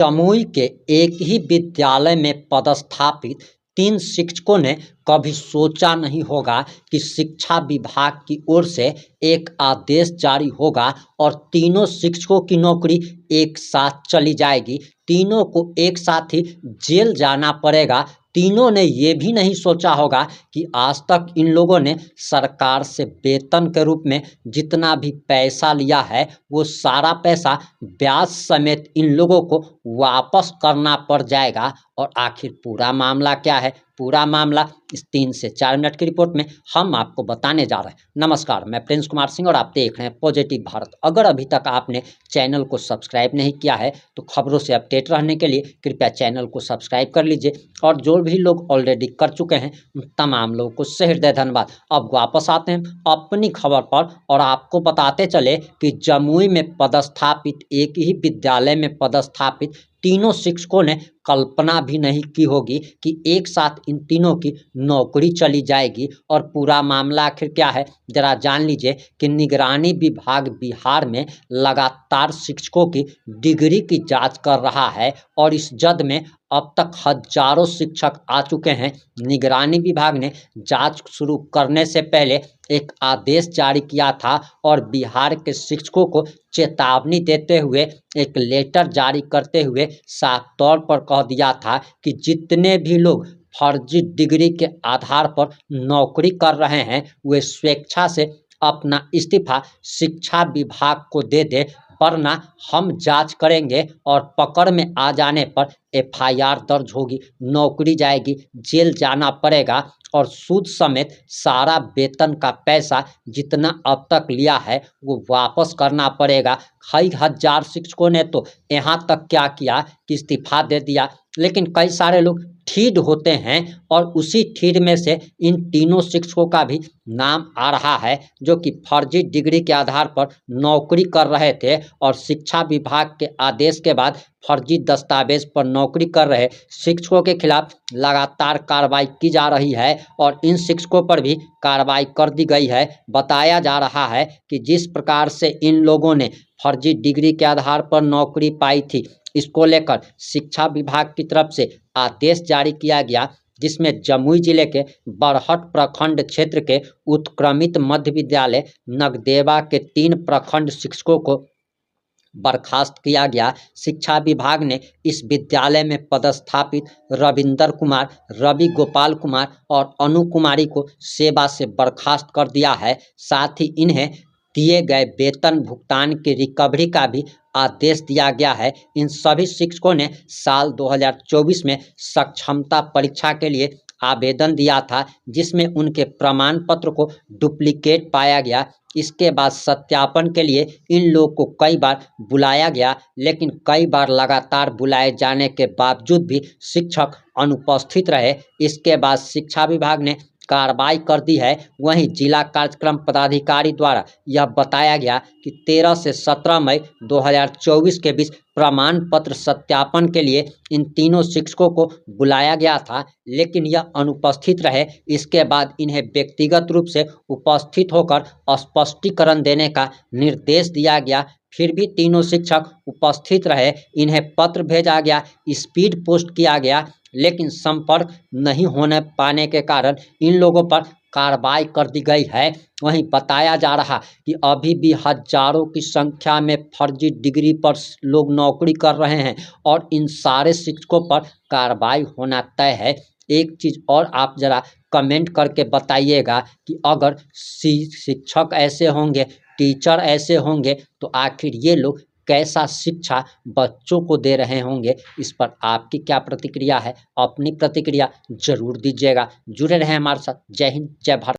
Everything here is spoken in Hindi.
जमुई के एक ही विद्यालय में पदस्थापित 3 शिक्षकों ने कभी सोचा नहीं होगा कि शिक्षा विभाग की ओर से एक आदेश जारी होगा और तीनों शिक्षकों की नौकरी एक साथ चली जाएगी। तीनों को एक साथ ही जेल जाना पड़ेगा। तीनों ने ये भी नहीं सोचा होगा कि आज तक इन लोगों ने सरकार से वेतन के रूप में जितना भी पैसा लिया है वो सारा पैसा ब्याज समेत इन लोगों को वापस करना पड़ जाएगा। और आखिर पूरा मामला क्या है, पूरा मामला इस 3 से 4 मिनट की रिपोर्ट में हम आपको बताने जा रहे हैं। नमस्कार, मैं प्रिंस कुमार सिंह और आप देख रहे हैं पॉजिटिव भारत। अगर अभी तक आपने चैनल को सब्सक्राइब नहीं किया है तो खबरों से अपडेट रहने के लिए कृपया चैनल को सब्सक्राइब कर लीजिए। और जो भी लोग ऑलरेडी कर चुके हैं उन तमाम लोगों को सहृदय धन्यवाद। अब वापस आते हैं अपनी खबर पर और आपको बताते चले कि जमुई में पदस्थापित एक ही विद्यालय में पदस्थापित तीनों शिक्षकों ने कल्पना भी नहीं की होगी कि एक साथ इन तीनों की नौकरी चली जाएगी। और पूरा मामला आखिर क्या है जरा जान लीजिए कि निगरानी विभाग बिहार में लगातार शिक्षकों की डिग्री की जांच कर रहा है और इस जद में अब तक हजारों शिक्षक आ चुके हैं। निगरानी विभाग ने जांच शुरू करने से पहले एक आदेश जारी किया था और बिहार के शिक्षकों को चेतावनी देते हुए एक लेटर जारी करते हुए साफ तौर पर कह दिया था कि जितने भी लोग फर्जी डिग्री के आधार पर नौकरी कर रहे हैं वे स्वेच्छा से अपना इस्तीफा शिक्षा विभाग को दे दे, वरना हम जांच करेंगे और पकड़ में आ जाने पर एफआईआर दर्ज होगी, नौकरी जाएगी, जेल जाना पड़ेगा और सूद समेत सारा वेतन का पैसा जितना अब तक लिया है वो वापस करना पड़ेगा। कई हजार शिक्षकों ने तो यहाँ तक क्या किया कि इस्तीफा दे दिया, लेकिन कई सारे लोग ठीड होते हैं और उसी ठीड में से इन तीनों शिक्षकों का भी नाम आ रहा है जो कि फर्जी डिग्री के आधार पर नौकरी कर रहे थे और शिक्षा विभाग के आदेश के बाद फर्जी दस्तावेज पर नौकरी कर रहे शिक्षकों के खिलाफ लगातार कार्रवाई की जा रही है और इन शिक्षकों पर भी कार्रवाई कर दी गई है। बताया जा रहा है कि जिस प्रकार से इन लोगों ने फर्जी डिग्री के आधार पर नौकरी पाई थी, इसको लेकर शिक्षा विभाग की तरफ से आदेश जारी किया गया, जिसमें जमुई जिले के बरहट प्रखंड क्षेत्र के उत्क्रमित मध्य विद्यालय नगदेवा के 3 प्रखंड शिक्षकों को बर्खास्त किया गया। शिक्षा विभाग ने इस विद्यालय में पदस्थापित रविंदर कुमार, रवि गोपाल कुमार और अनु कुमारी को सेवा से बर्खास्त कर दिया है। साथ ही इन्हें दिए गए वेतन भुगतान की रिकवरी का भी आदेश दिया गया है। इन सभी शिक्षकों ने साल 2024 में सक्षमता परीक्षा के लिए आवेदन दिया था, जिसमें उनके प्रमाण पत्र को डुप्लीकेट पाया गया। इसके बाद सत्यापन के लिए इन लोगों को कई बार बुलाया गया, लेकिन कई बार लगातार बुलाए जाने के बावजूद भी शिक्षक अनुपस्थित रहे। इसके बाद शिक्षा विभाग ने कार्रवाई कर दी है। वहीं जिला कार्यक्रम पदाधिकारी द्वारा यह बताया गया कि 13 से 17 मई 2024 के बीच प्रमाण पत्र सत्यापन के लिए इन तीनों शिक्षकों को बुलाया गया था, लेकिन यह अनुपस्थित रहे। इसके बाद इन्हें व्यक्तिगत रूप से उपस्थित होकर स्पष्टीकरण देने का निर्देश दिया गया, फिर भी तीनों शिक्षक उपस्थित रहे। इन्हें पत्र भेजा गया, स्पीड पोस्ट किया गया, लेकिन संपर्क नहीं होने पाने के कारण इन लोगों पर कार्रवाई कर दी गई है। वहीं बताया जा रहा कि अभी भी हजारों की संख्या में फर्जी डिग्री पर लोग नौकरी कर रहे हैं और इन सारे शिक्षकों पर कार्रवाई होना तय है। एक चीज़ और आप जरा कमेंट करके बताइएगा कि अगर शिक्षक ऐसे होंगे, टीचर ऐसे होंगे तो आखिर ये लोग कैसा शिक्षा बच्चों को दे रहे होंगे। इस पर आपकी क्या प्रतिक्रिया है? अपनी प्रतिक्रिया जरूर दीजिएगा। जुड़े रहें हमारे साथ। जय हिंद, जय भारत।